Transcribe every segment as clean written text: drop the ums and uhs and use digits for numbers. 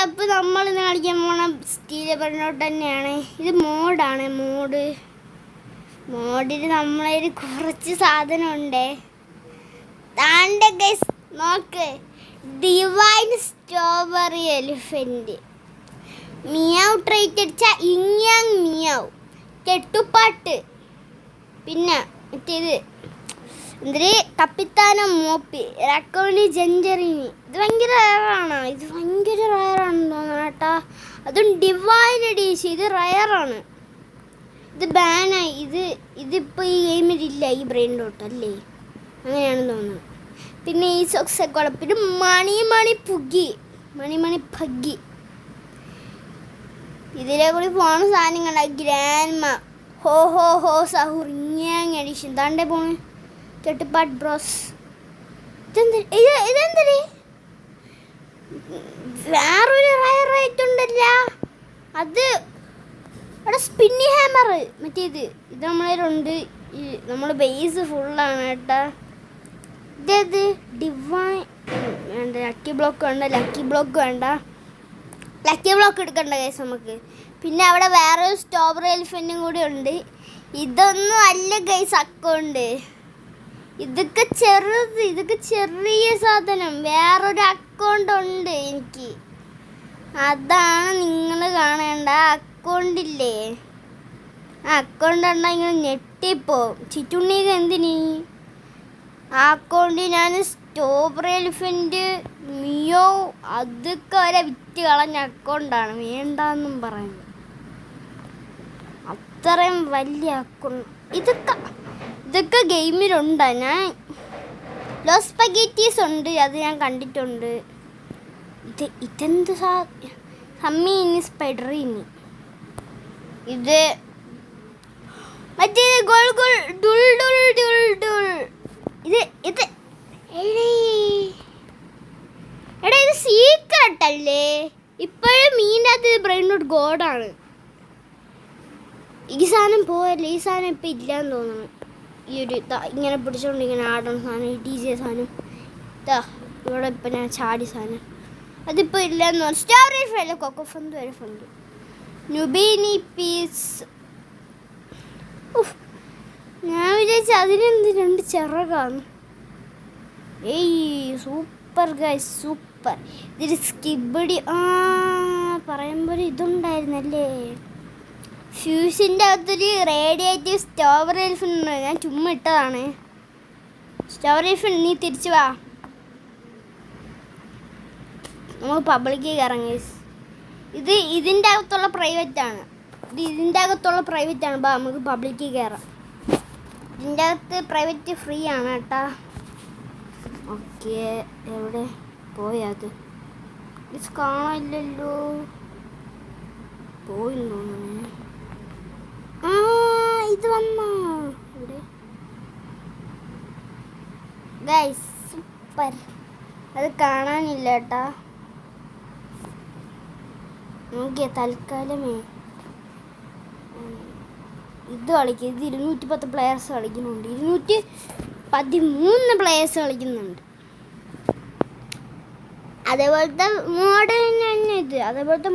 അപ്പോൾ നമ്മൾ ഇന്ന് കളിക്കാൻ പോണ സ്റ്റീൽ പറഞ്ഞോട്ട് തന്നെയാണ്. ഇത് മോഡാണ്. മോഡിൽ നമ്മളതിൽ കുറച്ച് സാധനമുണ്ട്. താണ്ടെ ഗൈസ് നോക്ക്, divine strawberry elephant, meow trait അടിച്ച ഇങ്ങാങ് മിയാവ്, കെട്ടുപാട്ട്, പിന്നെ മറ്റേത് എന്തൊരു കപ്പിത്താനോ മോപ്പി, റക്കോണി ജഞ്ചറിനി. ഇത് ഭയങ്കര റയറാണ്. തോന്നുന്നു കേട്ടാ. അതും ഡിവൈൻ എഡീഷൻ. ഇത് റയറാണ്. ഇത് ബാനായി. ഇതിപ്പോൾ ഈ ഗെയിമിലില്ല. ഈ ബ്രെയിൻ ഡോട്ട് അല്ലേ, അങ്ങനെയാണെന്ന് തോന്നുന്നു. പിന്നെ ഈ സൊക്സൊക്കെ പിന്നെ മണി പഗ്ഗി. ഇതിലെ കൂടി പോണ സാധനങ്ങളാ. ഗ്രാൻഡ്മ, ഹോ സഹൂർ, ഇങ്ങാങ് എഡീഷൻ. താണ്ടേ പോണ് കെട്ടുപാട്ട് ബ്രോസ്. ഇതെന്തരി വേറൊരു റയറായിട്ട് ഉണ്ടല്ല. അത് അവിടെ സ്പിന്നി ഹാമർ മറ്റേത്. ഇത് നമ്മളതിലുണ്ട്. നമ്മൾ ബേസ് ഫുള്ളാണ് കേട്ടാ. ഇതേത് ഡിവൈൻ വേണ്ട. ലക്കി ബ്ലോക്ക് വേണ്ട. ലക്കി ബ്ലോക്ക് എടുക്കണ്ട കേസ് നമുക്ക്. പിന്നെ അവിടെ വേറൊരു സ്ട്രോബെറി എലിഫൻറ്റും കൂടി ഉണ്ട്. ഇതൊന്നും അല്ല ഗൈസ് അക്കൗണ്ട്. ഇതൊക്കെ ചെറിയ സാധനം. വേറൊരു അക്കൗണ്ട് ഉണ്ട് എനിക്ക്. അതാണ് നിങ്ങൾ കാണേണ്ട അക്കൗണ്ടില്ലേ. ആ അക്കൗണ്ട് ഉണ്ടെങ്കിൽ ഇങ്ങനെ ഞെട്ടിപ്പോവും. ചിറ്റുണ്ണിക്ക് എന്തിനീ ആ അക്കൗണ്ടിൽ ഞാൻ സ്ട്രോബെറി എലിഫൻറ്റ്, മിയോ അതൊക്കെ വരെ വിറ്റ് കളഞ്ഞ അക്കൗണ്ടാണ്. വേണ്ടെന്നും പറയുന്നത്. അത്രയും വലിയ അക്കൗണ്ട്. ഇതൊക്കെ ഗെയിമിലുണ്ട്. ഞാൻ ലോസ് സ്പഗേറ്റീസ് ഉണ്ട്, അത് ഞാൻ കണ്ടിട്ടുണ്ട്. ഇതെന്ത് സമ്മീനി സ്പൈഡറിനി. ഇത് മറ്റേ ഡുൾ. ഇത് എടാ ഇത് സീക്രട്ട് അല്ലേ. ഇപ്പോഴും മീനകത്ത് ബ്രെയിൻ ഡോട്ട് ഗോഡാണ്. ഈ സാധനം പോയല്ലേ. ഈ സാധനം ഇപ്പം ഇല്ലയെന്ന് തോന്നുന്നു. ഈ ഒരു ഇങ്ങനെ പിടിച്ചോണ്ട് ഇങ്ങനെ ആടണ സാധനം, ഈ DJ സാധനം. ഇവിടെ ഇപ്പം ഞാൻ ചാടി സാധനം അതിപ്പോൾ ഇല്ലയെന്ന് പറഞ്ഞു. സ്ട്രോബെറി ഫ്രൈ കൊക്കോ ഫന്ത് വരെ ഫന്ത് നുബീനി പീസ്. ഞാൻ വിചാരിച്ച അതിനെന്ത് 2 ചിറകാണ്. Super guys super. ഇതൊരു സ്കിബിടി. പറയുമ്പോൾ ഇതുണ്ടായിരുന്നല്ലേ. ഫ്യൂസിൻ്റെ അകത്തൊരു റേഡിയേറ്റീവ് സ്ട്രോബെറി എലിഫൻറ്റ് ഉണ്ട്. ഞാൻ ചുമ്മാ ഇട്ടതാണ്. സ്ട്രോബെറി എലിഫൻറ്റ് നീ തിരിച്ചു വാ. നമുക്ക് പബ്ലിക്കിൽ കയറാം ഗൈസ്. ഇതിൻ്റെ അകത്തുള്ള പ്രൈവറ്റാണ്. ബാ നമുക്ക് പബ്ലിക്കിൽ കയറാം. ഇതിൻ്റെ അകത്ത് പ്രൈവറ്റ് ഫ്രീ ആണ് കേട്ടാ. ഓക്കെ, എവിടെ പോയത് ഇത് കാണാനില്ലല്ലോ. പോയി തോന്നുന്നു. ഇത് വന്നോ ഇവിടെ ഗൈസ്. സൂപ്പർ. അത് കാണാനില്ല കേട്ടാ. നോക്കിയ തൽക്കാലമേ ഇത് കളിക്കും. ഇത് 210 പ്ലെയേഴ്സ് കളിക്കുന്നുണ്ട്. 213 പ്ലെയേഴ്സ് കളിക്കുന്നുണ്ട്. അതേപോലത്തെ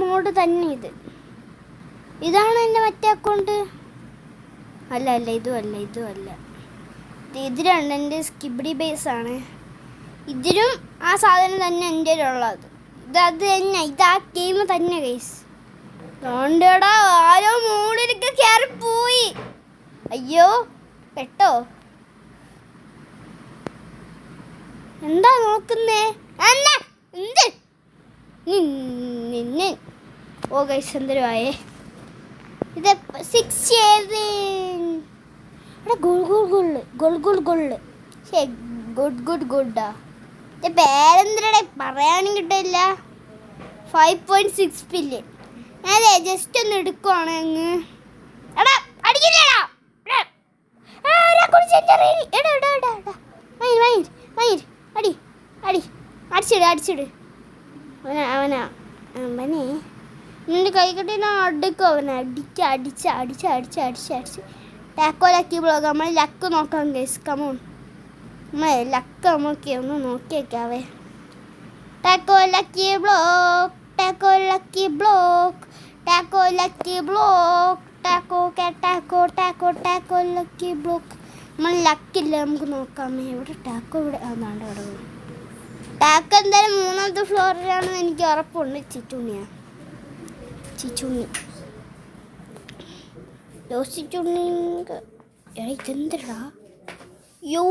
മോഡ് തന്നെ ഇത്. ഇതാണ് എൻ്റെ മറ്റേ അക്കൗണ്ട്. അല്ല ഇതുമല്ല. ഇതിലാണ് എൻ്റെ സ്കിബിഡി ബേസാണ്. ഇതിലും ആ സാധനം തന്നെ എൻ്റെ ഉള്ളത്. അത് തന്നെ. ഇത് ആ ഗെയിം തന്നെ ഗൈസ്. അതുകൊണ്ടടാ ആരോ മോഡിലൊക്കെ കയറിപ്പോയി. അയ്യോ പെട്ടോ. എന്താ നോക്കുന്നേ? ഓ ഗൈസ് എന്തൊരു ആയേ. ഇത് 6 ഗുഡാ. ഇത് പേരെന്തരടെ പറയാനും കിട്ടില്ല. 5.6 ബില്യൺ. അതെ ജസ്റ്റ് ഒന്ന് എടുക്കുവാണ് അങ്ങ്. എടാ അടിക്കില്ലേടാ. അടിച്ചിട്. അവനാ നിന്റെ കൈ കെട്ടിന അടുക്കും. അവനെ അടിച്ച് ടാക്കോ ലക്കി ബ്ലോഗ്. നമ്മൾ ലക്ക് നോക്കാം ഗൈസ്. കമോൺ, നമ്മൾ ലക്ക് നമുക്ക് ഒന്ന് നോക്കിയേക്കാവേ. Taco lucky block, taco lucky block, taco lucky block, taco taco taco taco lucky block. നമ്മൾ ലക്കില്ല, നമുക്ക് നോക്കാം എവിടെ ടാക്കോ. ഇവിടെ അതാണ്ട് അവിടെ ടാക്കോ എന്തായാലും 3ാമത്തെ ഫ്ലോറിലാണെന്ന് എനിക്ക് ഉറപ്പുണ്ട്. ചിച്ചുണ്ണിയാ ചിച്ചുണ്ണി ചിച്ചുണ്ണി. ഇതെന്തടാ യോ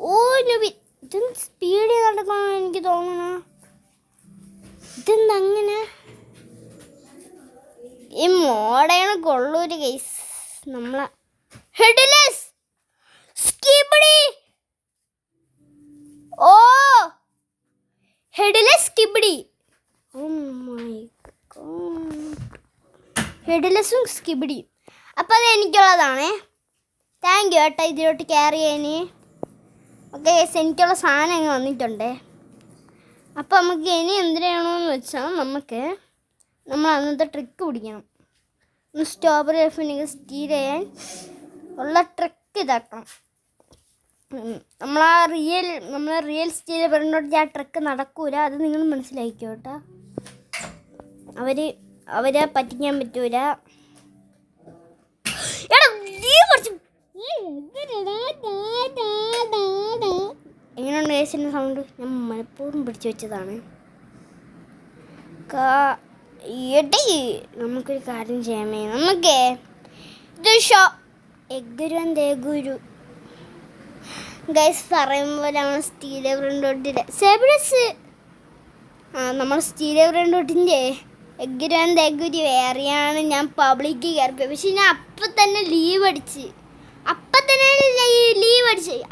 ഓ ഇതെന്ത് സ്പീഡിൽ നടക്കണം എനിക്ക് തോന്നണ. ഇതെന്താ അങ്ങനെ ഈ മോഡേണ് കൊള്ളൂര് കേസ്. നമ്മളെ headless skibidi. Oh headless skibidi. Oh my god, ഹെഡ്ലെസ്സും സ്കിബിഡിയും. അപ്പം അത് എനിക്കുള്ളതാണേ. താങ്ക് യു കേട്ടോ ഇതിലോട്ട് ക്യാരി ചെയ്യാൻ. ഓക്കെ എനിക്കുള്ള സാധനം അങ്ങ് വന്നിട്ടുണ്ടേ. അപ്പം നമുക്ക് ഇനി എന്തിനാണോന്ന് വെച്ചാൽ നമ്മൾ അന്നത്തെ ട്രിക്ക് പിടിക്കണം. സ്ട്രോബെറി എൽഫിനെ സ്റ്റീൽ ചെയ്യാൻ ഉള്ള ട്രിക്ക് ഇതാക്കണം. നമ്മളെ റിയൽ സ്റ്റീൽ പറഞ്ഞോട്ട് ആ ട്രിക്ക് നടക്കൂല. അത് നിങ്ങൾ മനസ്സിലാക്കിക്കോ കേട്ടോ. അവരെ പറ്റിക്കാൻ പറ്റൂല. എങ്ങനെയുണ്ട് കേസിൻ്റെ സൗണ്ട്? ഞാൻ മനഃപൂർവ്വം പിടിച്ചു വെച്ചതാണ്. നമുക്കൊരു കാര്യം ചെയ്യാമേ. നമുക്കേ ഇത് എഗുരു ഗൈസ് പറയുമ്പോൾ നമ്മൾ സ്റ്റീൽ ബ്രണ്ടോട്ടിൻ്റെ സെബിഡസ് നമ്മൾ സ്റ്റീൽ ബ്രണ്ടോട്ടിൻ്റെ എഗുരി വേറെയാണ്. ഞാൻ പബ്ലിക്ക് കയറിപ്പോയി. പക്ഷെ ഞാൻ അപ്പം തന്നെ ലീവ് അടിച്ച്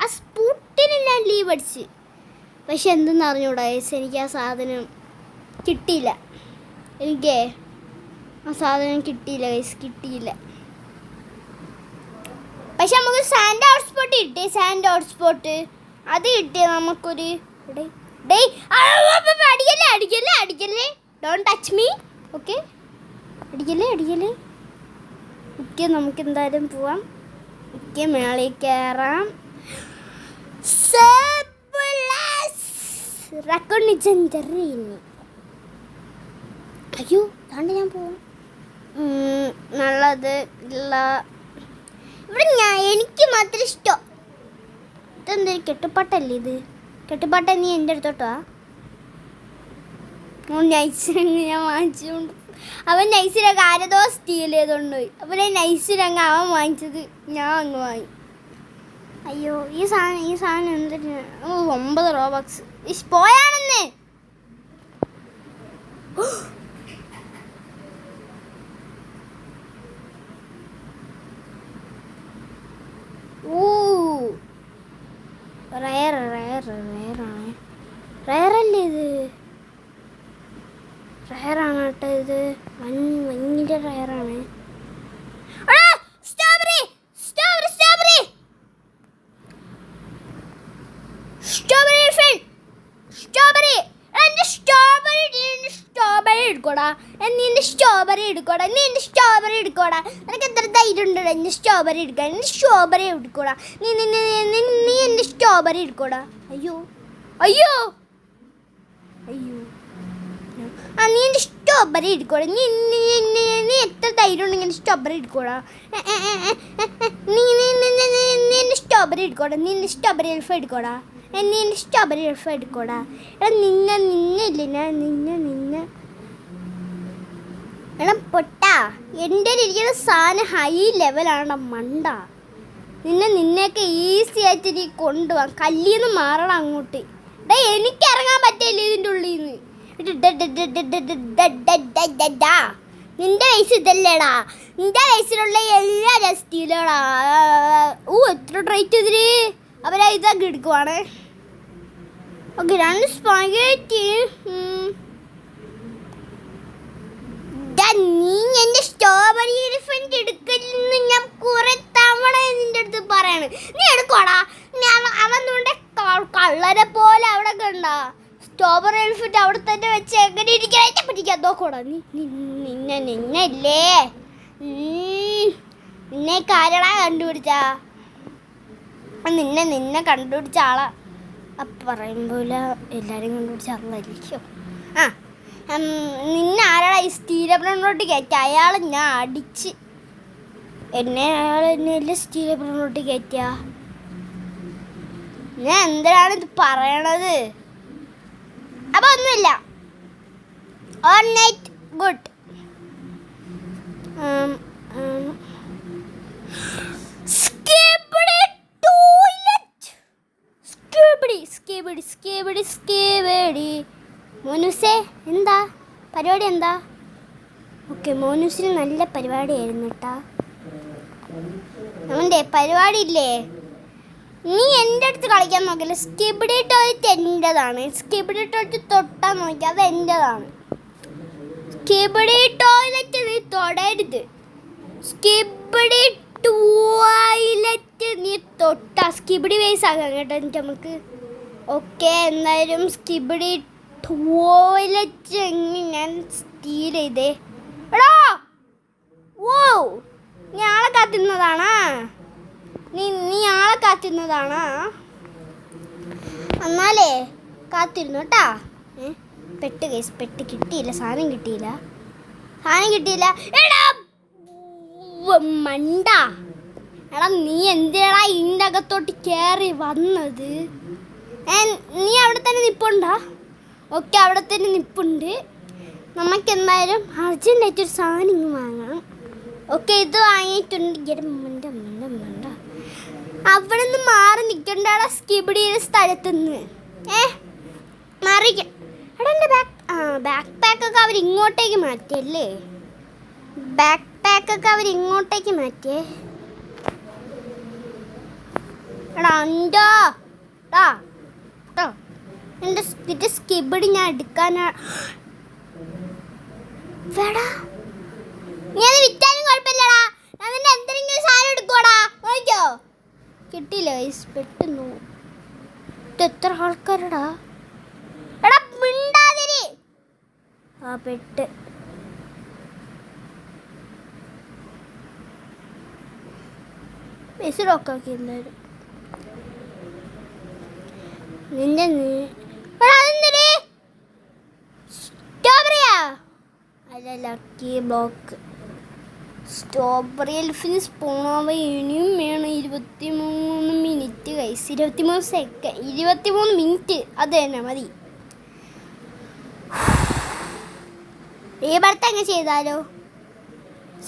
ആ സ്പൂട്ടിന് ഞാൻ ലീവ് അടിച്ച്. പക്ഷെ എന്തെന്ന് അറിഞ്ഞൂടാ ഗൈസ്, എനിക്ക് ആ സാധനം കിട്ടിയില്ല. എനിക്ക് ആ സാധനം കിട്ടിയില്ല ഗൈസ്, കിട്ടിയില്ല. പക്ഷെ നമുക്ക് സാൻഡ് ഹോട്ട്സ്പോട്ട് കിട്ടി. സാൻഡ് ഹോട്ട്സ്പോട്ട് അത് കിട്ടിയ നമുക്കൊരു അടിക്കല്ലേ ഡോണ്ട് ടച്ച് മീ. ഓക്കെ അടിക്കല്ലേ. ഓക്കെ നമുക്ക് എന്തായാലും പോവാം. ഓക്കെ മേളിൽ കയറാം. അയ്യോ താണ്ട് ഞാൻ പോവാം. നല്ലത് ഇല്ല ഇവിടെ. എനിക്ക് മാത്രം ഇഷ്ടം ഇതെന്തൊരു കെട്ടുപാട്ടല്ലേ ഇത്? കെട്ടുപാട്ട നീ എൻ്റെ അടുത്തോട്ടാ. നൈസിരങ്ങ് ഞാൻ വാങ്ങിച്ചുകൊണ്ട് അവൻ നൈസിരങ്ങ് ആരതോ സ്റ്റീൽ ചെയ്തുകൊണ്ട് പോയി. അപ്പോൾ നൈസിരങ്ങ് അവൻ വാങ്ങിച്ചത് ഞാൻ അങ്ങ് വാങ്ങി. അയ്യോ ഈ സാധനം എന്തിന്? 9 റോബക്സ് പോയാണെന്ന്. റയറല്ലേ ഇത്? റയറാണ് കേട്ടോ ഇത്. ഭയങ്കര റയറാണ്. സ്ട്രോബെറി എടുക്കോടാ. നിനക്ക് എത്ര ധൈര്യം ഉണ്ട് എൻ്റെ സ്ട്രോബെറി എടുക്കാൻ? എൻ്റെ സ്ട്രോബെറി എടുക്കോടാ. നീ എൻ്റെ സ്ട്രോബെറി എടുക്കോടാ. അയ്യോ നീ എൻ്റെ സ്ട്രോബെറി എടുക്കോടാ. നീ എത്ര ധൈര്യം ഉണ്ടെങ്കിൽ സ്ട്രോബെറി എടുക്കോടാ. നീ എൻ്റെ സ്ട്രോബെറി എടുക്കോടാ. നീ എൻ്റെ സ്ട്രോബെറി എൽഫ എടുക്കോടാ. നീ എൻ്റെ സ്ട്രോബെറി എൽഫ എടുക്കോടാ. എടാ നിന്നെ എടാ പൊട്ടാ, എൻ്റെ ഇരിക്കുന്ന സാധനം ഹൈ ലെവലാണ് മണ്ട. നിന്നെയൊക്കെ ഈസി ആയിട്ട് നീ കൊണ്ടുപോകാം. കല്ലിന്ന് മാറണം അങ്ങോട്ട്. എനിക്ക് ഇറങ്ങാൻ പറ്റില്ല ഇതിൻ്റെ ഉള്ളിൽ നിന്ന്. നിന്റെ വയസ്സ് ഇതല്ലേടാ. നിന്റെ വയസ്സിലുള്ള എല്ലാ സ്റ്റീലുകളാ. എത്ര റേറ്റ് ഇതിന്? അവരാ ഇതൊക്കെ എടുക്കുവാണ്. ഓക്കെ 2 സ്പഗേറ്റി. നീ എൻ്റെ സ്ട്രോബെറി എലിഫന്റ് എടുക്കലെന്ന് ഞാൻ കുറെ തവണ നിന്റെ അടുത്ത് പറയാണ്. നീ എടുക്കോടാ. അവന്നുകൊണ്ട് കള്ളരെ പോലെ അവിടെ കണ്ട സ്ട്രോബെറി എലിഫന്റ് അവിടെ തന്നെ വെച്ച് എങ്ങനെ ഇരിക്കാനായിട്ട് പറ്റിക്കാൻ നോക്കോടാ. നിന്നല്ലേ നിന്നെ കാരടാ കണ്ടുപിടിച്ചാ. നിന്നെ കണ്ടുപിടിച്ച ആളാ. അപ്പം പറയുമ്പോൾ എല്ലാവരും കണ്ടുപിടിച്ച് അല്ലായിരിക്കും. ആ നിന്നെ ആരാടാ ഈ സ്റ്റീലപ്പനോട്ട് കയറ്റുക? അയാൾ ഞാൻ അടിച്ച് അയാൾ എന്നെ സ്റ്റീലപ്പനോട്ട് കയറ്റുക. ഞാൻ എന്തിനാണ് ഇത് പറയണത്? അപ്പം ഒന്നുമില്ല. All night good. മോനൂസേ എന്താ പരിപാടി? എന്താ? ഓക്കെ, മോനൂസിന് നല്ല പരിപാടിയായിരുന്നു കേട്ടാ. അവൻ്റെ പരിപാടി ഇല്ലേ, നീ എൻ്റെ അടുത്ത് കളിക്കാൻ നോക്കില്ല. സ്കിബിഡി ടോയ്ലറ്റ് എൻ്റെതാണ്. സ്കിബിഡി ടോയ്ലറ്റ് തൊട്ടാൽ നോക്കി അത് എൻ്റെതാണ്. സ്കിബിഡി ടോയ്ലറ്റ് നീ തൊടരുത്. സ്കിബിഡി ടോയ്ലറ്റ് നീ തൊട്ടാ സ്കിബിഡി വേസ് ആകാം കേട്ടോ എന്നിട്ട് നമുക്ക്. ഓക്കെ, എന്തായാലും സ്കിബിഡി ടോയ്ലറ്റ് ഞാൻ സ്റ്റീൽ ചെയ്തേ. എടാ ഓ, നീ ആളെ കാത്തുന്നതാണാ? നീ ആളെ കാത്തുന്നതാണാ? എന്നാലേ കാത്തിരുന്നു കേട്ടാ. പെട്ട് കേസ് പെട്ട് കിട്ടിയില്ല. സാധനം കിട്ടിയില്ല. എടാ മണ്ട, എടാ നീ എന്തിനാ ഇതിൻ്റെ അകത്തോട്ട് കയറി വന്നത്? നീ അവിടെ തന്നെ നിൽപ്പുണ്ടാ? ഓക്കെ, അവിടെ തന്നെ നിൽപ്പുണ്ട്. നമുക്ക് എന്തായാലും അർജൻറ്റായിട്ടൊരു സാധനം വാങ്ങണം. ഓക്കെ, ഇത് വാങ്ങിയിട്ടുണ്ട്. മണ്ട അവിടെ നിന്ന് മാറി നിൽക്കണ്ടാടാ സ്കിബിഡിയുടെ സ്ഥലത്തുനിന്ന്. മാറിക്ക. എടാ എൻ്റെ ബാക്ക് പാക്കൊക്കെ അവർ ഇങ്ങോട്ടേക്ക് മാറ്റിയല്ലേ? ബാക്ക് പാക്കൊക്കെ അവർ ഇങ്ങോട്ടേക്ക് മാറ്റിയേ. എടാ അഞ്ചോ എൻ്റെ സ്കിബിഡി ഞാൻ എടുക്കാനാ. വേടാ നീ അത് വിറ്റാലും കുഴപ്പമില്ലടാ. ഞാൻ നിന്റെ എന്തെങ്കിലും സാധനം എടുക്കോടാ. നോക്കിയോ കിട്ടിയില്ല. പെട്ടെന്ന് എത്ര ആൾക്കാരടാ? എടാ മിണ്ടാതിരി. ആ പെട്ട്. പൈസ ലോക്കാക്കി എന്തായാലും. നിന്റെ സ്ട്രോബെറിയാ? അല്ല, ലക്കി ബ്ലോക്ക്. സ്ട്രോബെറി എൽഫിന് സ്പൂണാവ ഇനിയും വേണം. 23 മിനിറ്റ് കൈസ്. 23 സെക്കൻഡ് 23 മിനിറ്റ് അത് തന്നെ മതി. റീബർത്ത് അങ്ങ് ചെയ്താലോ?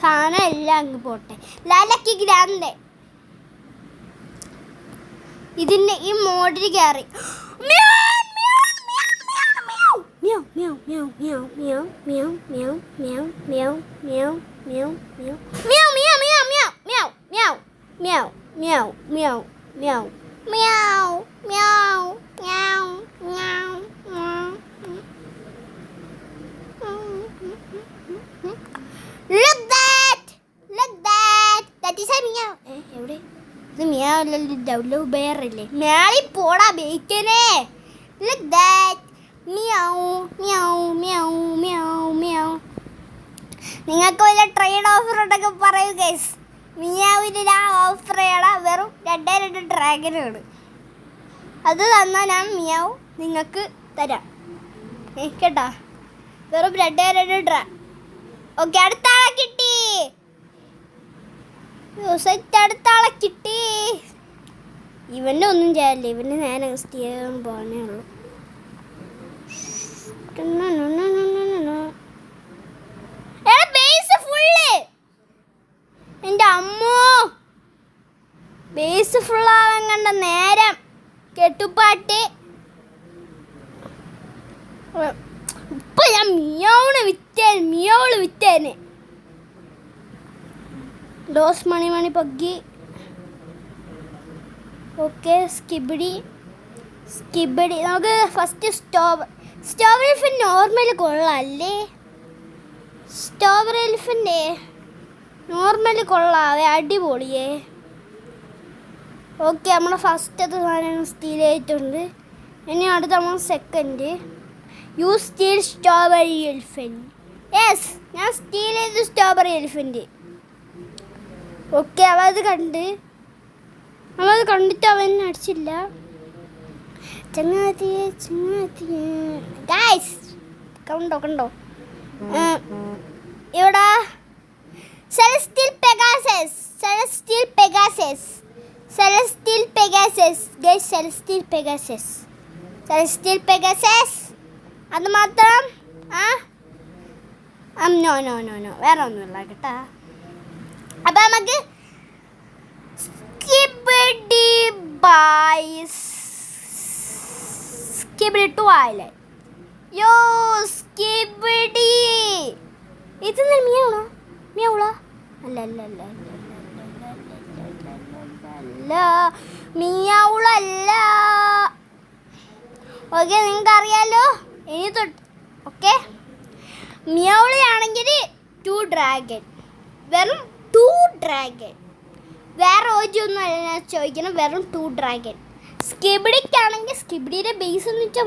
സാധനം എല്ലാം അങ്ങ് പോട്ടെ. ലക്കി ഗ്രാൻഡ് ഇതിൻ്റെ ഈ മോഡിൽ കയറി എവിടെ ഇത്? മിയാവ് ബെയറല്ലേ? മേളി പോടാ ബേക്കനെ. Look that. Meow meow meow meow meow. നിങ്ങൾക്ക് വല്ല ട്രേഡ് ഓഫർ ഉണ്ടൊക്കെ പറയൂ ഗൈസ്. മിയാവിന് ഞാൻ ഓഫർ ചെയ്യണം. വെറും 2 ഡ്രാഗനാണ്. അത് തന്നാൽ ഞാൻ മിയാവ് നിങ്ങൾക്ക് തരാം കേട്ടാ. വെറും 2 ഡ്രാ. ഓക്കെ, അടുത്ത ആളെ കിട്ടി. അടുത്ത ആളെ കിട്ടി. ഇവൻ്റെ ഒന്നും ചെയ്യാനില്ല. ഇവൻ്റെ നേരെ ചെയ്യാൻ പോകാനേ ഉള്ളൂ. എൻ്റെ അമ്മോ, ബേസ് ഫുള്ളാവാൻ കണ്ട നേരം കെട്ടുപാട്ട്. ഇപ്പൊ ഞാൻ മിയാവള് വിറ്റേനെ. ഡോസ് മണി പഗ്ഗി. ഓക്കെ, സ്കിബിഡി നമുക്ക് ഫസ്റ്റ് സ്ട്രോബെറി എലിഫൻ്റ് നോർമൽ കൊള്ളാമല്ലേ? സ്ട്രോബെറി എലിഫൻ്റ് നോർമൽ കൊള്ളാവേ, അടിപൊളിയേ. ഓക്കെ, നമ്മുടെ ഫസ്റ്റത്തെ സാധനം സ്റ്റീൽ ആയിട്ടുണ്ട്. ഇനി അടുത്ത നമ്മൾ second. You steal strawberry elephant. Yes, ഞാൻ സ്റ്റീൽ ചെയ്ത് സ്ട്രോബെറി എലിഫൻ്റ്. ഓക്കെ, അവത് കണ്ടിട്ട് അവൻ അടിച്ചില്ല. ചങ്ങാതിയെ ഗൈസ് കണ്ടോ ഇവിടെ സെലസ്റ്റിയൽ പെഗാസസ് അത് മാത്രം നോ വേറെ ഒന്നുമില്ല കേട്ടാ. അപ്പം നമുക്ക് സ്കിബിഡി ട്വൈലൈറ്റ്. യോ സ്കിബിഡി ഇത് മിയാവളോ അല്ല മിയാവളല്ല. ഓക്കെ, നിങ്ങൾക്ക് അറിയാലോ. ഇനി തൊട്ട് ഓക്കെ, മിയാവളിയാണെങ്കിൽ 2 ഡ്രാഗൺ, വെറും 2 ഡ്രാഗൺ, വേറെ ഒന്നും അല്ല ഞാൻ ചോദിക്കണം, വെറും 2 ഡ്രാഗൺ. സ്കിബിഡിക്കാണെങ്കിൽ സ്കിബിഡിയുടെ ബേസ് എന്ന് വെച്ചാൽ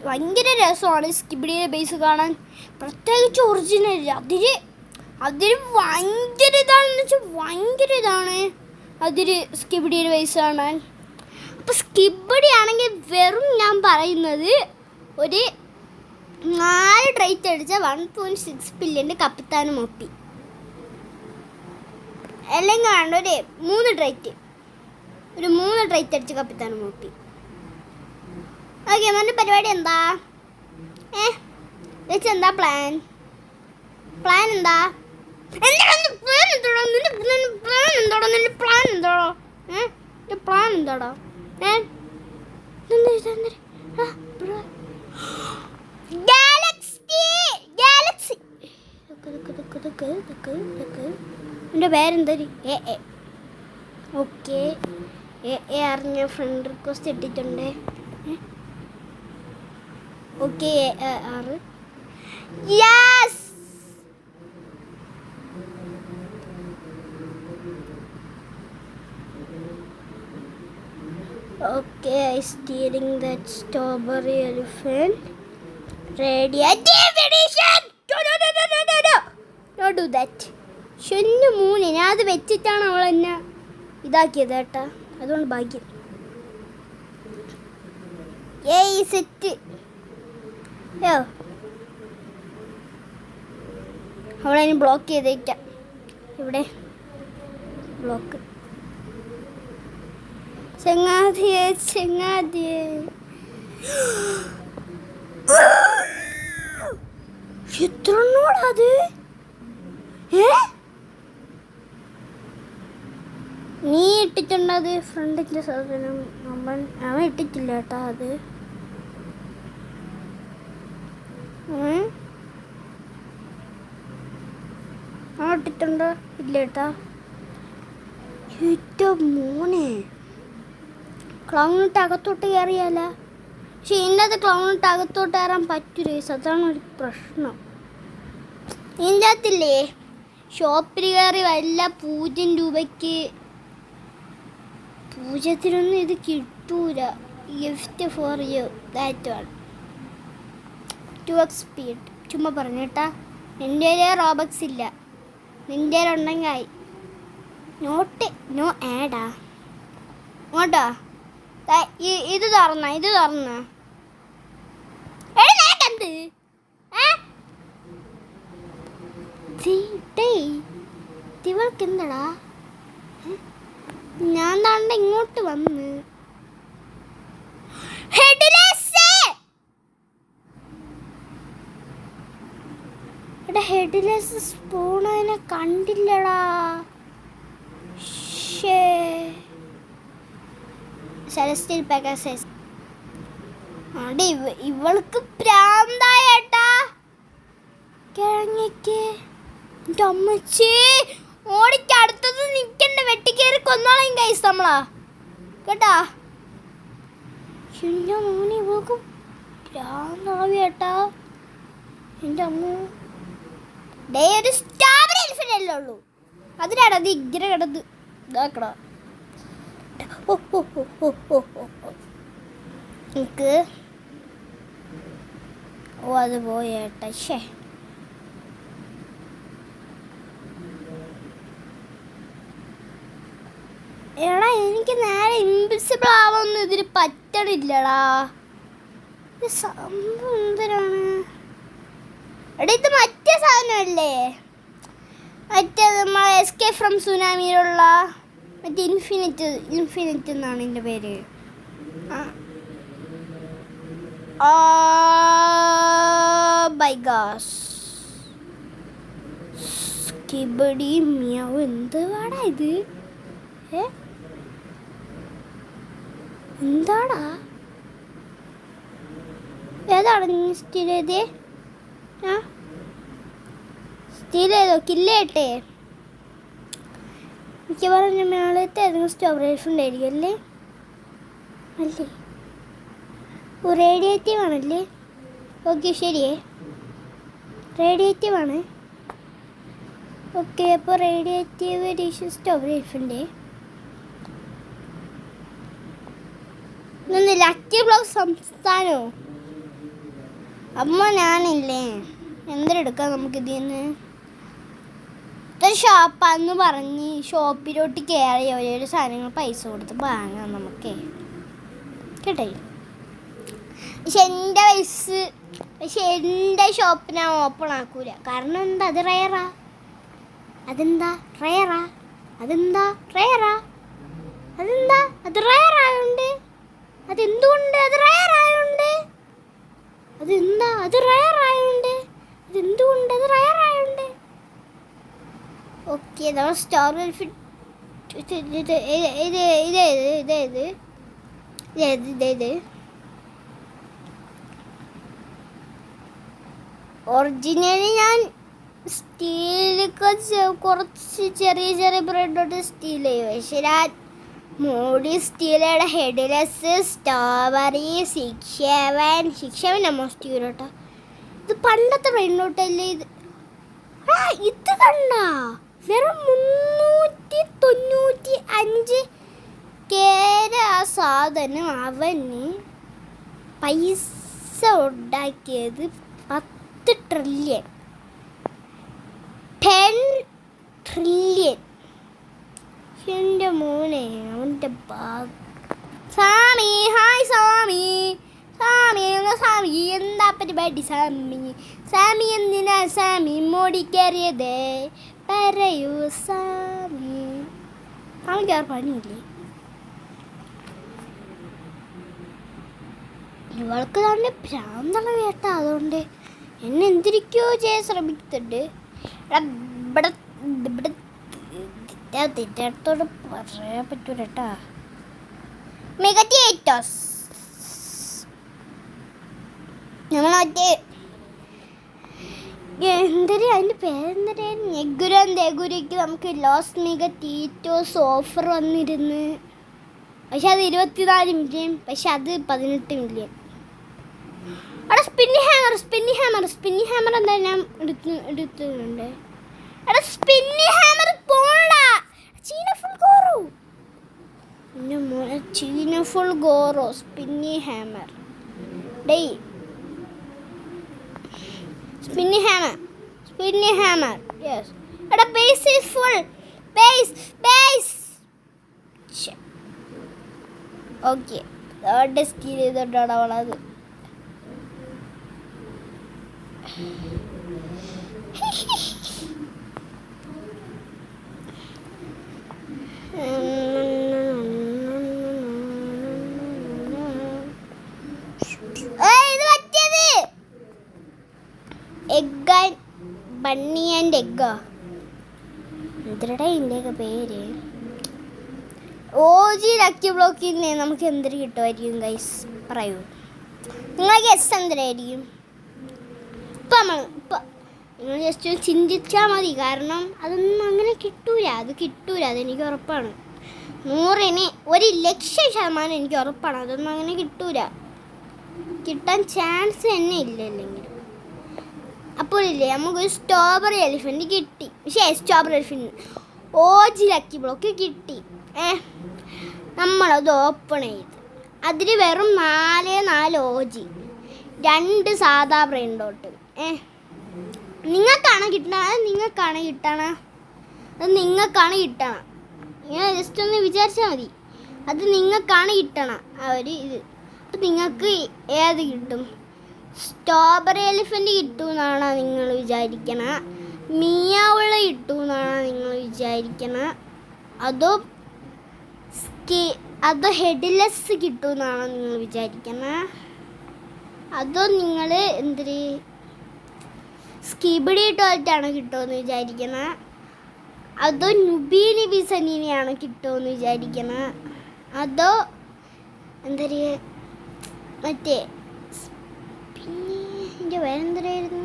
ഭയങ്കര രസമാണ് സ്കിബിഡിയുടെ ബേസ് കാണാൻ, പ്രത്യേകിച്ച് ഒറിജിനൽ. അതിന് ഭയങ്കര ഇതാണെന്ന് വെച്ചാൽ ഭയങ്കര ഇതാണ് അതിന് സ്കിബിഡിയുടെ ബേസ് കാണാൻ. അപ്പോൾ സ്കിബിഡി ആണെങ്കിൽ വെറും ഞാൻ പറയുന്നത് ഒരു 4 ട്രൈറ്റ് അടിച്ച 1.6 ബില്യൻ്റെ കപ്പിത്താനും ഒപ്പി, അല്ലെങ്കിൽ വേണ്ട ഒരു 3 ട്രൈറ്റ് അടിച്ച് കപ്പിത്താനും ഒപ്പി. ഓക്കെ, മോൻ്റെ പരിപാടി എന്താ? എന്താ പ്ലാൻ എന്താ? പ്ലാൻ എന്താടാ? ഗാലക്സി എൻ്റെ പേരെന്താ? ഓക്കെ, അറിഞ്ഞ ഫ്രണ്ട് റിക്വസ്റ്റ് ഇട്ടിട്ടുണ്ട്. ഓക്കെ, ആറ്. Yes, okay, I stealing that strawberry elephant. Ready? Definition. No do that. ശൊന്നു മൂന്ന് ഞാൻ അത് വെച്ചിട്ടാണ് അവൾ എന്നെ ഇതാക്കിയത് കേട്ടാ, അതുകൊണ്ട് ഭാഗ്യം. സെറ്റ് അവളതിന് ബ്ലോക്ക് ചെയ്തേക്കാം. ഇവിടെ ബ്ലോക്ക്. ചങ്ങാതിയെ എത്രണ്ണോടത്? നീ ഇട്ടിട്ടുണ്ടത് ഫ്രണ്ടിൻ്റെ സാധനം, അവൻ ഇട്ടിട്ടില്ല കേട്ടാ. അത് ഇട്ടിട്ടുണ്ടോ? ഇല്ല കേട്ടാ. ഏറ്റവും മോനെ ക്ലൗണിട്ട് അകത്തോട്ട് കയറിയാല. പക്ഷെ ഇതിൻ്റെ അത് ക്ലൗണിട്ട് അകത്തോട്ട് കയറാൻ പറ്റൂലേ, അതാണ് ഒരു പ്രശ്നം. ഇതിൻ്റെ അകത്തില്ലേ ഷോപ്പിൽ കയറി വല്ല 0 രൂപയ്ക്ക് 0 ഇത് കിട്ടൂല. Gift for you that one 2x speed. ചുമ്മാ പറഞ്ഞേട്ടാ, എൻ്റെ റോബക്സ് ഇല്ല, നിൻ്റെ ഉണ്ടെങ്കിൽ നോ ആഡാ ഇങ്ങോട്ടോ. ഇത് തുറന്ന എന്ത് ഇവൾക്ക് എന്താടാ? ഞാൻ താണ്ട ഇങ്ങോട്ട് വന്ന് ഹെഡ്ലെസ് സ്പൂൺ അതിനെ കണ്ടില്ലടാ. Celestial Pegasus. അടി ഇവൾക്ക് പ്രാന്തായേട്ടാ കിഴങ്ങിക്ക്. എൻ്റെ അമ്മച്ചി ഓടിക്ക് അടുത്തത് നിൽക്കണ്ട, വെട്ടിക്കേറി കൊന്നോളയും കൈസ് നമ്മളാ കേട്ടാ. എൻ്റെ മോനെ ഇവൾക്ക് പ്രാന്താവേട്ടാ. എൻ്റെ അമ്മ ഡേ ഒരു സ്ട്രോബെറി എലിഫന്റ് അല്ലേ ഉള്ളൂ, അതിനാണ് അത് ഇങ്ങനെ കിടന്ന് ഇതാക്കടാ. എനിക്ക് അത് പോയേട്ടാ. ശേ, എടാ എനിക്ക് നേരെ ഇൻവിസിബിൾ ആവാനൊന്നും ഇതിൽ പറ്റണില്ലടാ. സംഭവം എന്തിനാണ്? എടാ ഇത് മറ്റേ സാധനമല്ലേ, മറ്റേ നമ്മളെ എസ്കേപ്പ് ഫ്രം സുനാമിയിലുള്ള മറ്റേ ഇൻഫിനിറ്റ് എന്നാണ് എൻ്റെ പേര്. ബൈ ഗാസ് സ്കിബിഡി മിയാവ് എന്ത് പാടാ ഇത്? എന്താടാ? ഏതാണ് നീ സ്റ്റീൽ ചെയ്തേ? സ്റ്റീൽ ചെയ്തോ? കില്ലേട്ടെ മിക്കവാറും മേളത്തെ ഏതെങ്കിലും സ്റ്റോറേജ് ഉണ്ടായിരിക്കും അല്ലേ? അല്ലേ, റേഡിയേറ്റീവ് ആണല്ലേ? ഓക്കെ ശരിയേ, റേഡിയേറ്റീവ് ആണ്. ഓക്കെ, അപ്പോൾ റേഡിയേറ്റീവ് ഡിഷ് സ്റ്റോറേജ് ഉണ്ട്. ഇതൊന്ന് ലക്കി ബ്ലോക്ക് സംസ്ഥാനോ? അമ്മ ഞാനില്ലേ, എന്തെടുക്കാം നമുക്ക് ഇതിന്ന്? ഇതൊരു ഷോപ്പാന്ന് പറഞ്ഞ് ഷോപ്പിലോട്ട് കയറി ഓരോരോ സാധനങ്ങൾ പൈസ കൊടുത്ത് വാങ്ങാം നമുക്ക്, കേട്ടോ. പക്ഷെ എൻ്റെ ഷോപ്പ് ഞാൻ ഓപ്പൺ ആക്കൂല. കാരണം എന്താ? അത് റയറാ. അതെന്താ റയറാ? അതെന്താ റയറാ? അതെന്താ? അത് റയറായോണ്ട്. അതെന്തുകൊണ്ട്? അത് റയറായോണ്ട്. അതെന്താ? അത് റയറായോണ്ട്. അതെന്തുകൊണ്ട്? അത് റയറായോണ്ട്. ഓക്കെ, നമ്മൾ സ്റ്റോർ ഇത് ഒറിജിനലി ഞാൻ സ്റ്റീലൊക്കെ കുറച്ച് ചെറിയ ബ്രെഡോട്ട് സ്റ്റീൽ ചെയ്യും. പക്ഷെ ഞാൻ മോഡി സ്റ്റീലയുടെ ഹെഡ്ലെസ് സ്ട്രോബെറി 6-7 മോസ്റ്റ് കേട്ടോ. ഇത് പണ്ടത്തെ ബ്രെഡോട്ടല്ലേ ഇത്? ഇത് കണ്ട വെറും 395 ആ സാധനം അവന് പൈസ ഉണ്ടാക്കിയത് 10 ട്രില്യൺ 10 ട്രില്യൺ. എൻ്റെ മോനെ, അവൻ്റെ സാമി. ഹായ് സാമി. സാമി എന്താ പരിപാടി? സാമി എന്തിനാ സാമി മോടിക്കേറിയത്? പറയൂ സാമി. സാമിക്ക് ആർ പണിയില്ലേ? ഇവൾക്ക് തന്നെ ഭ്രാന്തള കേട്ടാ, അതുകൊണ്ട് എന്നെ എന്തിരിക്കോ ചെയ്യാൻ ശ്രമിക്കുന്നുണ്ട്. തെറ്റത്തോട് പറയാൻ പറ്റൂല കേട്ടാ. മെഗറ്റേറ്റോസ് നമ്മൾ മറ്റേ എന്തൊരു അതിൻ്റെ പേരെന്തൊരു നെഗുരയ്ക്ക് നമുക്ക് ലോസ് മെഗറ്റീറ്റോസ് ഓഫർ വന്നിരുന്നു. പക്ഷെ അത് 24 മില്യൺ, പക്ഷെ അത് 18 മില്യൺ. അവിടെ സ്പിന്നി ഹാമർ എന്താ ഞാൻ എടുത്തിട്ടുണ്ട്. എടാ സ്പിന്നി ഹാമർ പോടാ. ചീന ഫുൾ ഗോറോ സ്പിന്നി ഹാമർ. ഡേയ് സ്പിന്നി ഹാമർ യെസ്. എടാ base is full. Base okay. അവിടെ സ്റ്റീൽ ചെയ്തോണ്ടാണ് അവളത്. ബണ്ണി ആൻഡ് എഗ്ഗാ എന്തിരടാ ഇതിൻ്റെയൊക്കെ പേര്? OG ലക്കി ബ്ലോക്കിൽ നിന്ന് നമുക്ക് എന്തൊരു കിട്ടുമായിരിക്കും ഗൈസ്? പറയൂ, നിങ്ങൾ ഗസ് എന്തിനായിരിക്കും? നിങ്ങൾ ജസ്റ്റ് ചിന്തിച്ചാൽ മതി. കാരണം അതൊന്നും അങ്ങനെ കിട്ടൂല. അതെനിക്ക് ഉറപ്പാണ്. 100ന് 1,00,000% എനിക്ക് ഉറപ്പാണ്. അതൊന്നും അങ്ങനെ കിട്ടാൻ ചാൻസ് തന്നെ ഇല്ല. അല്ലെങ്കിൽ അപ്പോൾ ഇല്ലേ നമുക്കൊരു സ്ട്രോബെറി എലിഫൻറ്റ് കിട്ടി. Strawberry elephant OG lucky block കിട്ടി. നമ്മളത് ഓപ്പൺ ചെയ്ത് അതിൽ വെറും 4 OG 2 സാധാ ബ്രെയിൻ ഡോട്ട്. നിങ്ങൾക്കാണ് കിട്ടണത്. അത് നിങ്ങൾക്കാണ് കിട്ടണം. ഇങ്ങനെ ജസ്റ്റ് ഒന്ന് വിചാരിച്ചാൽ മതി. അത് നിങ്ങൾക്കാണ് കിട്ടണം ആ ഒരു ഇത്. അപ്പം നിങ്ങൾക്ക് ഏത് കിട്ടും? സ്ട്രോബെറി എലിഫൻറ്റ് കിട്ടുമെന്നാണോ നിങ്ങൾ വിചാരിക്കണ? മിയാവുള്ള കിട്ടുമെന്നാണോ നിങ്ങൾ വിചാരിക്കണ? അതോ അതോ ഹെഡ്ലെസ് കിട്ടുമെന്നാണോ നിങ്ങൾ വിചാരിക്കണ? അതോ നിങ്ങൾ എന്തൊരു സ്കിബിഡി ടോയ്ലറ്റാണ് കിട്ടുമെന്ന് വിചാരിക്കണ? അതോ നുബീനി ബിസനീനെയാണ് കിട്ടുമെന്ന് വിചാരിക്കണ? അതോ എന്തൊരു മറ്റേ പിന്നെ എൻ്റെ വേറെന്തരായിരുന്നു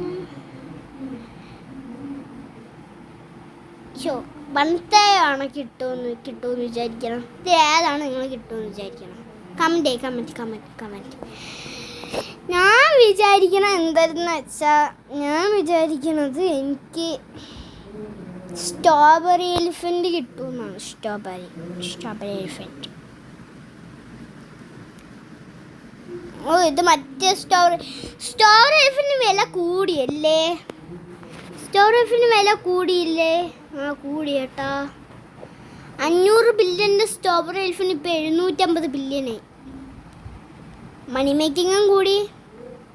ബൺതയാണ് കിട്ടുമെന്ന് വിചാരിക്കണം. ഇത് ഏതാണ് നിങ്ങൾ കിട്ടുമെന്ന് വിചാരിക്കണം? കമൻറ്റ്. ഞാൻ വിചാരിക്കണം എന്തായിരുന്നു വെച്ചാൽ, ഞാൻ വിചാരിക്കണത് എനിക്ക് സ്ട്രോബെറി എലിഫൻറ്റ് കിട്ടുമെന്നാണ്. Strawberry elephant. ഓ, ഇത് മറ്റേ സ്ട്രോബെറി എലിഫൻറ്റിന് വില കൂടിയല്ലേ? സ്ട്രോബെറി എലിഫൻറ്റിന് വില കൂടിയില്ലേ? ആ, കൂടി കേട്ടാ. 500 ബില്യൻ്റെ സ്ട്രോബെറി എലിഫൻറ്റ് ഇപ്പോൾ 750 ബില്യനായി. മണി മേക്കിങ്ങും കൂടി.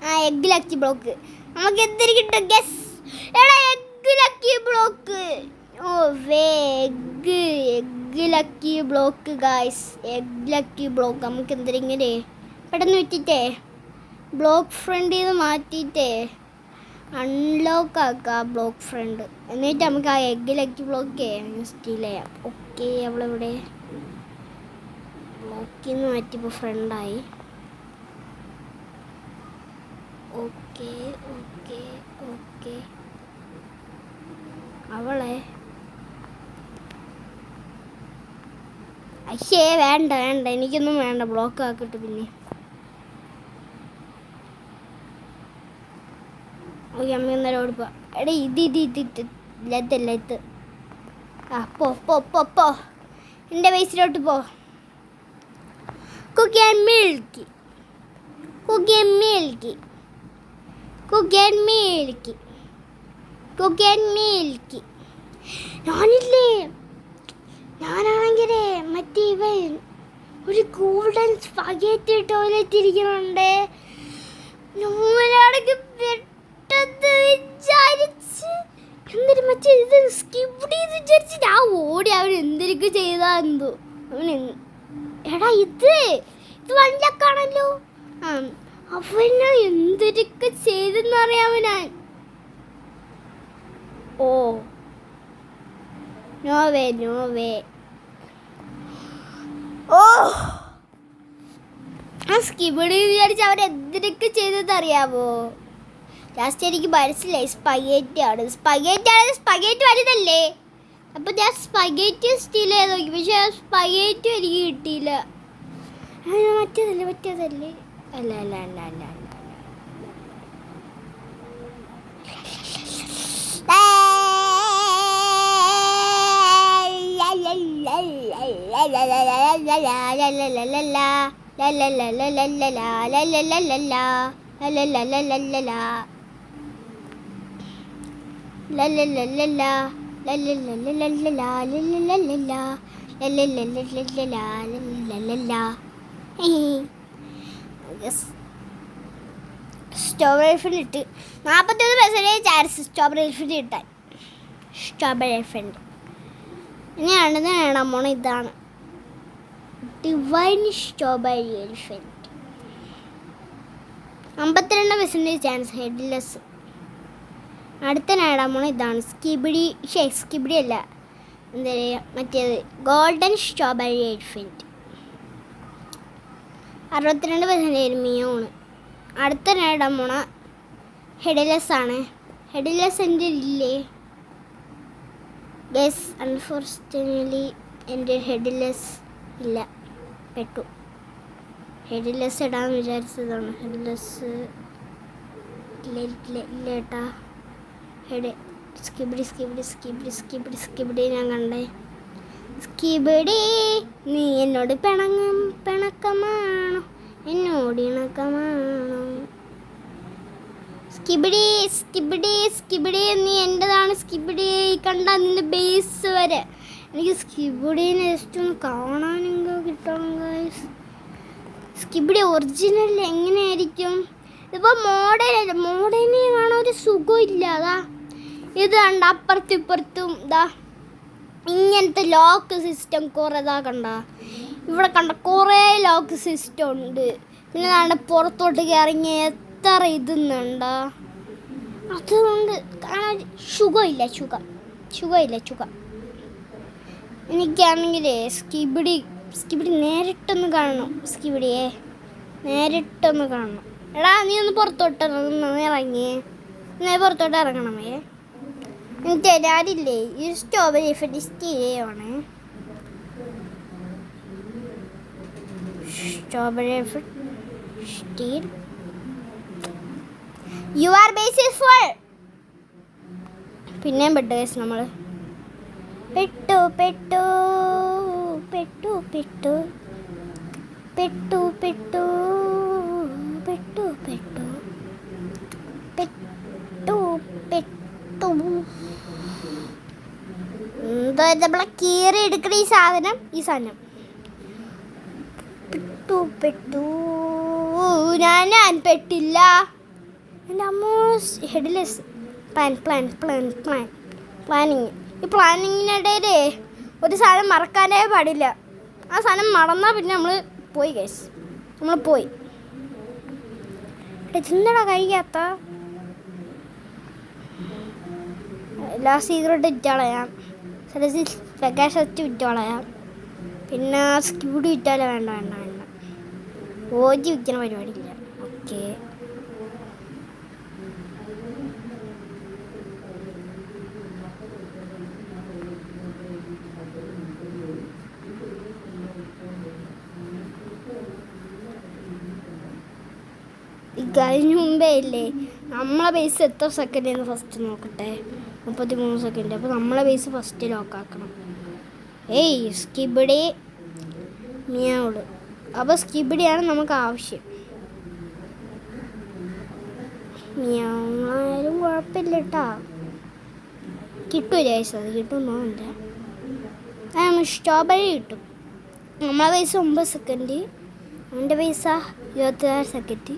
ആ, എഗ് ലക്കി ബ്ലോക്ക് നമുക്ക് എന്തൊരു കിട്ടും? ഗസ് എടാ, egg lucky block. Oh way, egg lucky block guys. Egg lucky block നമുക്ക് എന്തെങ്കിലും പെട്ടെന്ന് വിറ്റിട്ടേ ബ്ലോക്ക് ഫ്രണ്ടിൽ നിന്ന് മാറ്റിയിട്ടേ അൺലോക്ക് ആക്കുക ബ്ലോക്ക് ഫ്രണ്ട്. എന്നിട്ട് നമുക്ക് ആ എഗ് ലക്കി ബ്ലോക്ക് സ്റ്റീൽ ചെയ്യാം. ഓക്കെ, അവളിവിടെ ബ്ലോക്കിൽ നിന്ന് മാറ്റിയപ്പോൾ ഫ്രണ്ടായി. ഓക്കെ, അവളെ അയ്യേ വേണ്ട, എനിക്കൊന്നും വേണ്ട. ബ്ലോക്ക് ആക്കിട്ട് പിന്നെ ഓക്കെ, അമ്മ ഇന്നലെ ഓടിപ്പോ. എടാ, ഇത് ആ, പോ എൻ്റെ ബേസിലോട്ട് പോ. Kuki and milky. ഞാനാണെങ്കിലേ മറ്റേ ഇവൻ ഒരു ഗോൾഡൻ സ്പഗേറ്റി ടോയ്ലറ്റ് ഇരിക്കണുണ്ട്. ഞാനാണെങ്കിൽ പെട്ടെന്ന് വിചാരിച്ച് എന്തൊരു മറ്റേ ഇത് സ്കിബിഡി വിചാരിച്ച് ഞാൻ ഓടി. അവൻ എന്തൊക്കെ ചെയ്താന്തോ. എടാ, ഇത് വണ്ടിലക്കാണല്ലോ. അവന് എന്തൊക്കെ ചെയ്തെന്നറിയാമോ ഞാൻ. ഓ, നോ വേ. ഓ, ആ സ്കിബിഡി വിചാരിച്ച് അവൻ എന്തൊക്കെ ചെയ്തെന്നറിയാമോ? ലാസ്റ്റ് എനിക്ക് മനസ്സിലായി സ്പഗേറ്റി വലുതല്ലേ. അപ്പം ഞാൻ സ്പഗേറ്റി സ്റ്റീൽ ചെയ്ത് നോക്കി, പക്ഷെ ആ സ്പഗേറ്റി എനിക്ക് കിട്ടിയില്ല. മറ്റേതല്ലേ അല്ല. സ്ട്രോബെറി എലിഫൻറ്റ് ഇട്ട് 41% ചാൻസ് സ്ട്രോബെറി എലിഫൻറ്റ് കിട്ടാൻ. സ്ട്രോബെറി എലിഫൻറ്റ് ഇനിയാണെന്ന് വേണം മോണം. ഇതാണ് divine strawberry elephant. 52% chance headless. അടുത്ത നേടാൻ പോണ ഇതാണ് സ്കിബിഡി അല്ല, എന്താ പറയുക, മറ്റേത് ഗോൾഡൻ സ്ട്രോബെറി എലിഫൻറ്റ്. 62% മിയോണ്. അടുത്ത നേടാൻ പോണ ഹെഡ്ലെസ് ആണ്. ഹെഡ്ലെസ് എൻ്റെ ഇല്ലേ ഗസ്? അൺഫോർച്യുനേറ്റ്ലി എൻ്റെ ഹെഡ്ലെസ് ഇല്ല, പെട്ടു. ഹെഡ്ലെസ് ഇടാന്ന് വിചാരിച്ചതാണ്. ഹെഡ്ലെസ് ഇല്ല ഏട്ടാ. സ്കിബിഡി ഞാൻ കണ്ടേ. സ്കിബിഡി, നീ എന്നോട് പിണക്കമാണോ? എന്നോട് ഇണക്കമാണോ? സ്കിബിഡി നീ എൻ്റെതാണ്. സ്കിബിഡി കണ്ട നിന്റെ ബേസ് വരെ എനിക്ക് സ്കിബിഡിനെ ജസ്റ്റ് ഒന്ന് കാണാനെങ്കിലും കിട്ടണം ഗൈസ്. സ്കിബിഡി ഒറിജിനൽ എങ്ങനെയായിരിക്കും? ഇതിപ്പോൾ മോഡലല്ല, മോഡലിന് കാണാൻ ഒരു സുഖമില്ല. അതാ ഇത് കണ്ട അപ്പുറത്തും ഇപ്പുറത്തും ഇതാ ഇങ്ങനത്തെ ലോക്ക് സിസ്റ്റം കുറേ ഇതാ കണ്ട, ഇവിടെ കണ്ട കുറേ ലോക്ക് സിസ്റ്റം ഉണ്ട്. പിന്നെ കണ്ട പുറത്തോട്ട് ഇറങ്ങി എത്ര ഇതുന്നുണ്ട. അതുകൊണ്ട് കാണാൻ സുഖമില്ല. എനിക്കാണെങ്കിലേ സ്കിബിഡി നേരിട്ടൊന്ന് കാണണം. സ്കിബിഡിയെ നേരിട്ടൊന്ന് കാണണം. എടാ നീ ഒന്ന് പുറത്തോട്ട് ഇറങ്ങി, പുറത്തോട്ട് ഇറങ്ങണമേ. എനിക്ക് ഞാനില്ലേ ഈ സ്ട്രോബെറി ഫെസ്റ്റ് ചെയ്യുവാണ്. Strawberry steel you are base full. പിന്നെയും പെട്ടു കേസ് നമ്മൾ പെട്ടു പെട്ടു പെട്ടു പെട്ടു പെട്ടു പെട്ടു പെട്ടു പെട്ടു പെട്ടു പെട്ടു. എന്താ നമ്മളെ കീറി എടുക്കണ ഈ സാധനം പെട്ടു പെട്ടു. ഞാൻ പെട്ടില്ല. എൻ്റെ അമ്മ ഹെഡ്ലെസ് പ്ലാനിങ്. ഈ പ്ലാനിങ്ങിനിടയിലേ ഒരു സാധനം മറക്കാനേ പാടില്ല. ആ സാധനം മറന്നാൽ പിന്നെ നമ്മൾ പോയി ഗൈസ്, നമ്മൾ പോയി. ചിന്തടാ കഴിക്കാത്ത എല്ലാ സീക്രട്ട് വിറ്റാളയാം, പ്രകാശത്ത് വിറ്റാളയാം, പിന്നെ സ്ക്യൂഡ് വിറ്റാലേ വേണ്ട ഓജി വിൽക്കുന്ന പരിപാടിയില്ല. ഓക്കെ കഴിഞ്ഞ മുമ്പേ ഇല്ലേ നമ്മളെ ബേസ് എത്ര സെക്കൻഡ് ഫസ്റ്റ് നോക്കട്ടെ. 33 സെക്കൻഡ്. അപ്പോൾ നമ്മളെ ബേസ് ഫസ്റ്റ് ലോക്കാക്കണം. സ്കിബിഡി മിയാവുട്. അപ്പോൾ സ്കിബിഡിയാണ് നമുക്ക് ആവശ്യം. മിയാവായാലും കുഴപ്പമില്ല കേട്ടോ, കിട്ടൂല ഗൈസ്. അത് കിട്ടുമെന്നോന്നില്ല. സ്ട്രോബെറി കിട്ടും. നമ്മളെ ബേസ് 9 സെക്കൻഡ്, അവൻ്റെ പൈസ 26 സെക്കൻഡ്.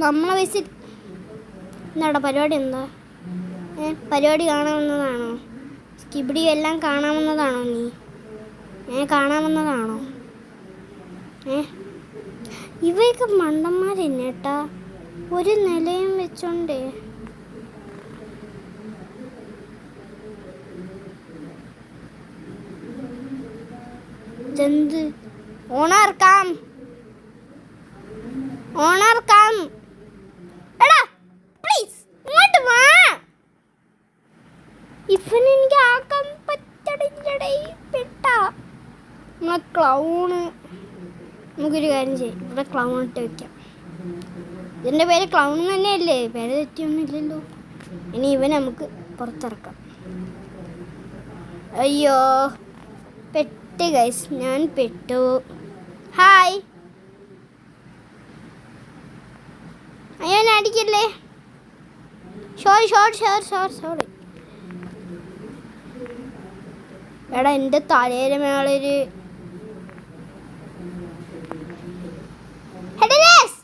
നമ്മളെ പൈസ എന്താടാ പരിപാടി? എന്താ പരിപാടി? കാണാമെന്നതാണോ? സ്കിബിഡി എല്ലാം കാണാമെന്നതാണോ? നീ കാണാമെന്നതാണോ? ഇവയൊക്കെ മണ്ടന്മാരെന്നെ കേട്ടാ, ഒരു നിലയും വെച്ചോണ്ടേ. ഇതെന്ത്? ഓണർക്കാം എടാ പ്ലീസ് ഇങ്ങോട്ട് വാ. ഇവനെനിക്ക് ആക്കാൻ പറ്റടില്ലടേ പെട്ടാ. നമ്മളെ ക്ലൗണ് നമുക്കൊരു കാര്യം ചെയ്യും, ഇവിടെ ക്ലൗൺ ഇട്ട് വെക്കാം. ഇതിൻ്റെ പേര് ക്ലൗൺ തന്നെയല്ലേ, പേര് തെറ്റിയൊന്നും ഇല്ലല്ലോ. ഇനി ഇവൻ നമുക്ക് പുറത്തിറക്കാം. അയ്യോ പെട്ട് ഗൈസ്, ഞാൻ പെട്ടു. ഹായ്. അയ്യോ ഞാൻ അടിക്കല്ലേ, സോറി. എടാ എൻ്റെ തലയിലെ മേളൊരു ഹെഡ്ലെസ്.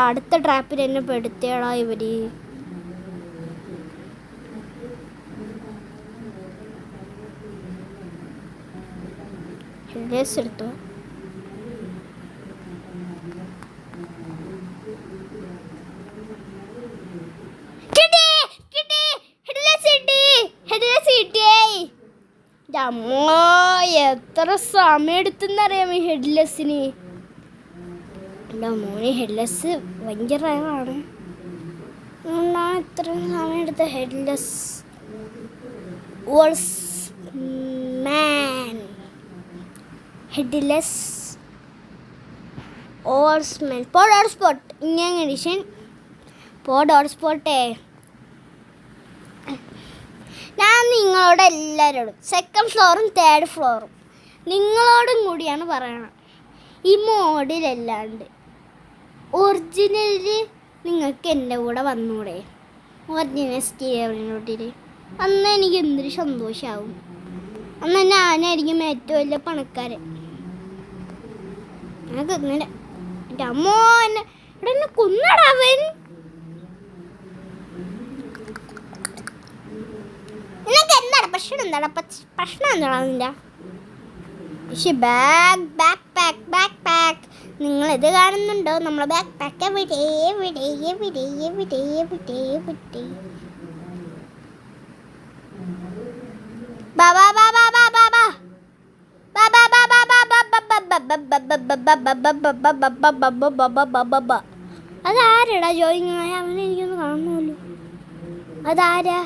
അടുത്ത ട്രാപ്പിൽ എന്നെ പെടുത്തിയടാ ഇവര്. ഹെഡ്ലെസ് എടുത്തോ. അമ്മോ എത്ര സമയം എടുത്തെന്നറിയാമോ ഈ ഹെഡ്ലെസ്സിന്. എൻ്റെ മോനെ ഹെഡ്ലെസ് ഭയങ്കര റയറാണ്. അതുകൊണ്ടാണ് ഇത്ര സമയം എടുത്ത. ഹെഡ്ലെസ് ഓൾസ്മാൻ പോഡ് ഹോട്ട്സ്പോട്ട് ഇങ്ങനെ എഡിഷൻ പോഡ് ഹോട്ട്സ്പോട്ടേ. ഞാൻ നിങ്ങളോട് എല്ലാവരോടും, സെക്കൻഡ് ഫ്ലോറും തേർഡ് ഫ്ലോറും നിങ്ങളോടും കൂടിയാണ് പറയണം. ഈ മോഡിലല്ലാണ്ട് ഒറിജിനലിൽ നിങ്ങൾക്ക് എൻ്റെ കൂടെ വന്നൂടെ ഒറിജിനൽ സ്റ്റീരിയോട്ടിൽ? അന്ന് എനിക്ക് എന്തൊരു സന്തോഷമാവും. അന്ന് ഞാനായിരിക്കും ഏറ്റവും വലിയ പണക്കാരൻ. ഞങ്ങൾക്ക് ഇങ്ങനെ എൻ്റെ അമ്മോ എന്നെ കൊന്നടാവൻ. നിനക്ക് എന്താണ് പ്രശ്നം? പ്രശ്നം എന്താണ് നിൻ്റെ? പക്ഷെ ബാക്ക് നിങ്ങളിത് കാണുന്നുണ്ടോ? നമ്മളെ ബാക്ക് പാക്ക് എവിടെ? അതാരടാ ജോയിങ് ആയ? അവനെ എനിക്കൊന്ന് കാണുമല്ലോ. അതാരാ?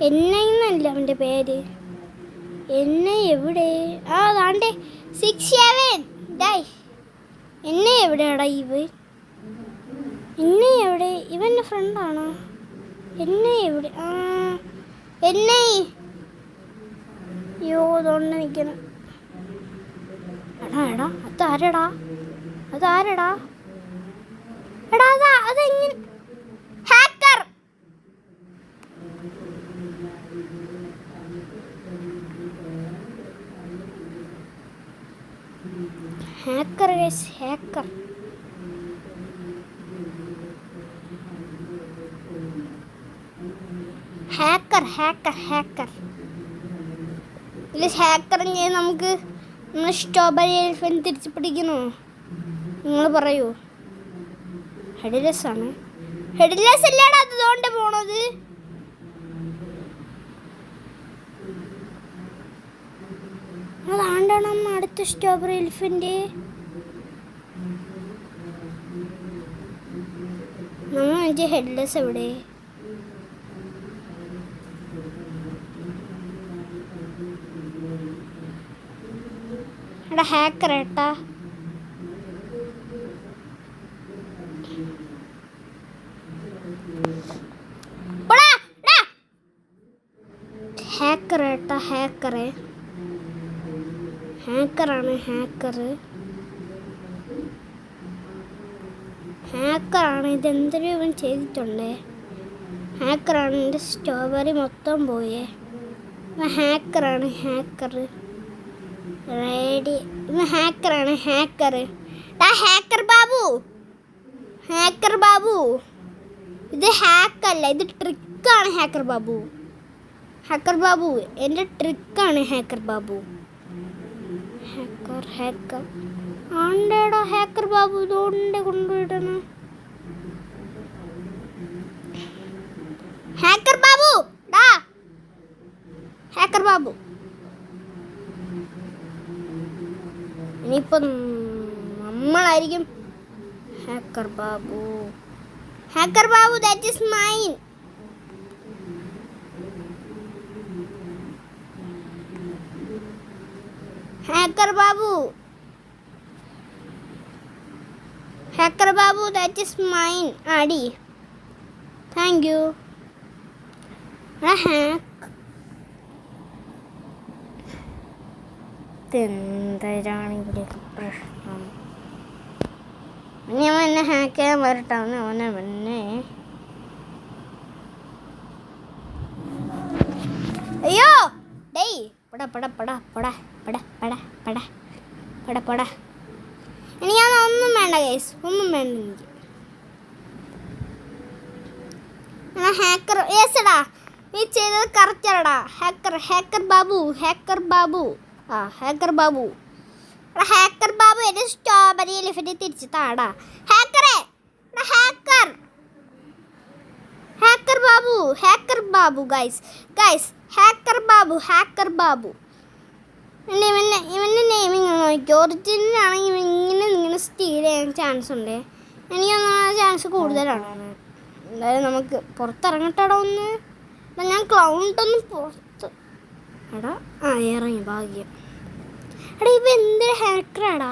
എന്നല്ല അവൻ്റെ പേര്. എന്നെ എവിടെ? ആ താണ്ടേ 6-7 ഡായ്. എന്നെ എവിടെയാടാ എന്നെ എവിടെ? ഇവൻ്റെ ഫ്രണ്ടാണോ? എന്നെ എവിടെ? എന്നെ അയ്യോ തോണ്ട നിൽക്കണം. എടാ അതാരടാ? എടാ അതെങ്ങനെ? ഹാക്കർ. ഹാക്കറിനെ നമുക്ക് നമ്മൾ സ്ട്രോബെറി എലിഫന്റ് തിരിച്ചു പിടിക്കണോ? നിങ്ങൾ പറയൂ. ഹെഡ്ലെസ് ആണ്. ഹെഡ്ലെസ് അല്ലേടാ അതുകൊണ്ട് പോണത്. അതാണ്ടാണ് അടുത്ത സ്ട്രോബെറി എലിഫന്റ്. എൻ്റെ ഹെഡ്ലെസ് എവിടെ? എടാ ഹാക്കർ ഏട്ടാ. ഹാക്കറാണ്. ഇതെന്തൊരു ഇവൻ ചെയ്തിട്ടുണ്ടേ. ഹാക്കറാണ്. എൻ്റെ സ്ട്രോബെറി മൊത്തം പോയേ. Hacker ready. ഹാക്കറാണ്. ഹാക്കർ ബാബു ഇത് ഹാക്കല്ല, ഇത് ട്രിക്കാണ്. ഹാക്കർ ബാബു എൻ്റെ ട്രിക്കാണ്. ഹാക്കർ ആണ്ടേടാ. ഹാക്കർ ബാബു ഇതുകൊണ്ട് കൊണ്ടുപോയിട്ടാണ്. ഹാക്കർ ബാബു ഇനിയിപ്പം നമ്മളായിരിക്കും hacker Babu. That is mine. Hacker Babu that is mine. ആടി താങ്ക് യു. എന്താണ് ഇവിടെയൊക്കെ പ്രശ്നം? ഞാൻ എന്നെ ഹാക്ക് ചെയ്യാൻ വരട്ടാവുന്ന അവനെ പിന്നെ. അയ്യോ ഡേയ് പട. ഇനി ഞാൻ ഒന്നും വേണ്ട ഗൈസ്, ഒന്നും വേണ്ട എനിക്ക്. ഹാക്കർ യെസ്ടാ, നീ ചെയ്തത് കറക്റ്റാടാ. ഹാക്കർ ബാബു ഹാക്കർ ബാബു എൻ്റെ സ്ട്രോബെറി എലിഫന്റ് തിരിച്ച് താടാ. Hacker Babu guys hacker Babu. ഇവൻ്റെ നെയിമിങ് നോക്കി. ഒറിജിനൽ ആണെങ്കിൽ ഇങ്ങനെ സ്റ്റീൽ ചെയ്യാൻ ചാൻസ് ഉണ്ട്. എനിക്കൊന്നും ചാൻസ് കൂടുതലാണ്. എന്തായാലും നമുക്ക് പുറത്തിറങ്ങട്ടെടാ ഒന്ന്. ഞാൻ ക്ലൗണ്ടൊന്നും പുറത്ത് ഇറങ്ങി ഭാഗ്യം. എടാ ഇവ എന്തൊരു ഹാക്കറാടാ,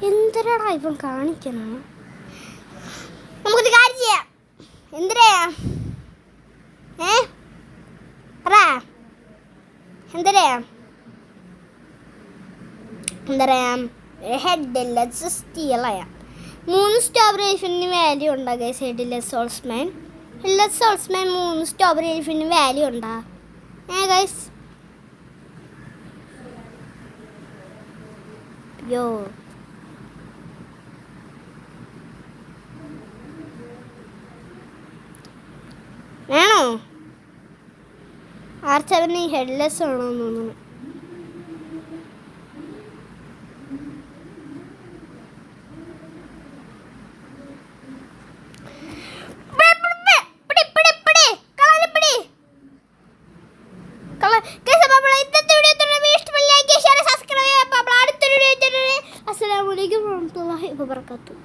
എന്തൊരാടാ ഇപ്പം കാണിക്കണ. നമുക്കൊരു കാര്യം ചെയ്യാം. എന്തരാ ഹെഡ് സ്റ്റീൽ ചെയ്യാം. 3 സ്ട്രോബെറി എലിഫന്റിന് വാല്യൂ ഉണ്ടോ ഗൈസ്? ഹെഡ്ലെസ് ഹോഴ്സ്മാൻ 3 സ്ട്രോബെറി എലിഫന്റിന് വാല്യൂ ഉണ്ടോ ഗൈസ്? യോ വേണോ? R7 ഹെഡ്ലെസ് ആണോന്ന് തോന്നുന്നു. Assalamualaikum warahmatullahi wabarakatuh.